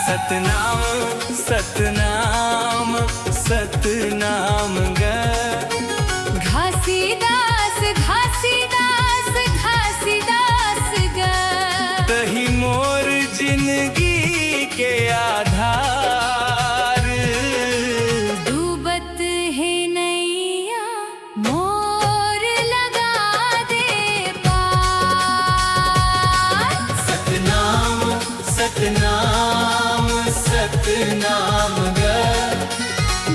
सतनाम सतनाम सतनाम ग घासीदास घासीदास घासीदास ग तही मोर जिंदगी के आधार। डूबत है नैया मोर लगा दे पार। सतनाम सतनाम सतनाम ग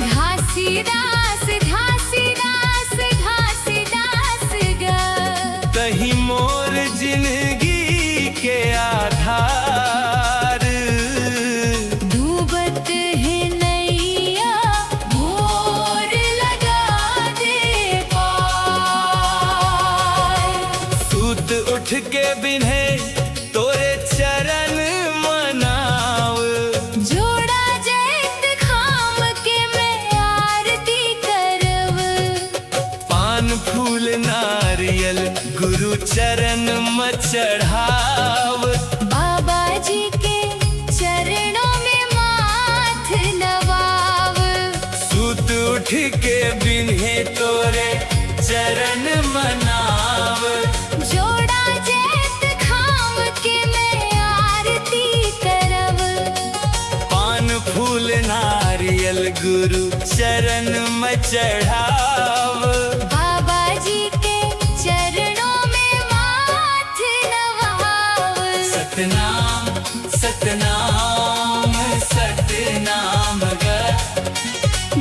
घासीदास घासीदास घासीदास ग तही मोर जिंदगी के आधार। डूबत है नैया मोर लगा दे पार। सूत उठ के बिन्हे तोरे चरण मनाव। जोड़ा जैत खाम के मैं आरती करव। पान फूल नारियल गुरु चरण में चढ़ाव। बाबा जी के चरणों में माथ नवाव। सूत उठ के बिन्हे तोरे चरण मनाव। जोड़ा जैत खाम के मैं आरती करव। पान फूल नारियल गुरु चरण में चढ़ाव। बाबा जी के चरणों में माथ नवाव। सतनाम सतनाम सतनाम ग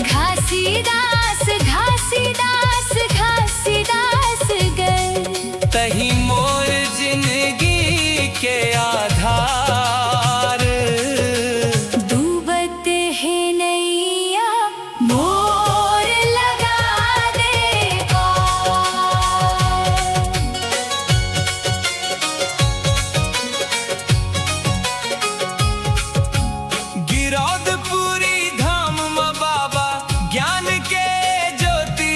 घासीदास घासीदास घासीदास ग तही मोर जिंदगी के आधार। डूबत है नैया मोर लगा दे पार। गिरौदपुरी धाम में बाबा ज्ञान के ज्योति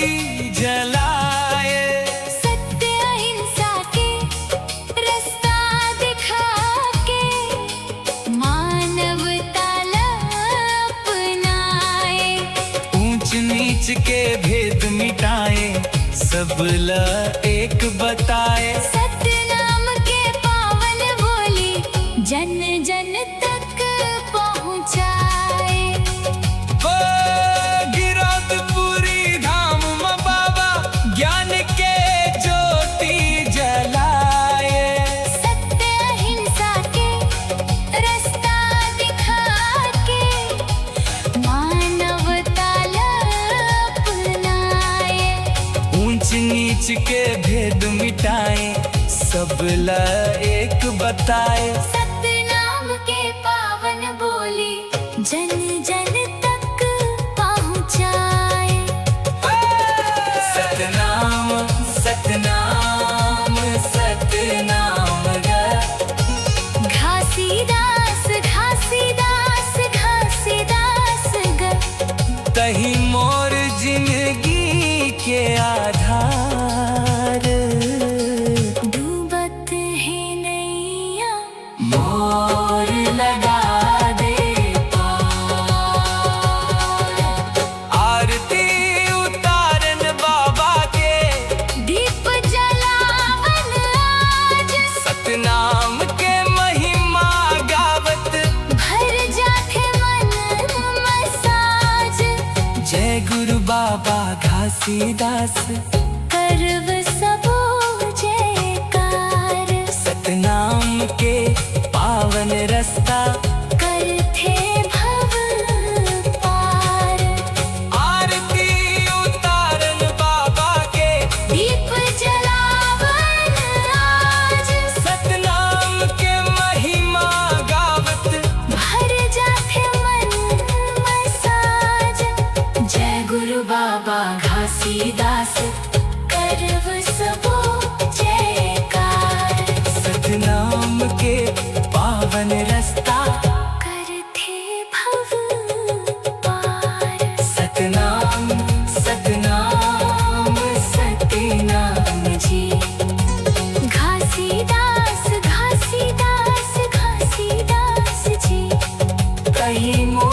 जलाए। सत्य अहिंसा के रास्ता दिखा के मानवता अपनाए। ऊंच नीच के भेद मिटाए सबला एक बताए। सतनाम के पावन बोली जन जन तक पहुँचाए। ओ गिरौदपुरी धाम में बाबा ज्ञान के ज्योति जलाए। सत्य अहिंसा के रास्ता दिखा के मानवता अपनाए। ऊंच नीच के भेद मिटाए सबला एक बताए। सतनाम के पावन बोली जन जन तक पहुँचाए। सतनाम सतनाम सतनाम ग घासीदास घासीदास घासीदास ग तही मोर जिंदगी के आधार। डूबत है नैया मोर लगा दे पार। आरती उतारन बाबा के दीप जलावन आज। सतनाम के महिमा गावत भर जाते मन मसाज। जय गुरु बाबा घासीदास करव सबो जयकार। सतनाम के पावन रास्ता करथे भव पार। आरती उतारन बाबा के दीप जलावन आज। सतनाम के महिमा गावत भर जाते मन मसाज। जय गुरु बाबा घासीदास करव सबो जयकार। सतनाम के पावन रास्ता करथे भव पार। सतनाम सतनाम सतनाम जी। घासीदास घासीदास घासीदास जी। कहीं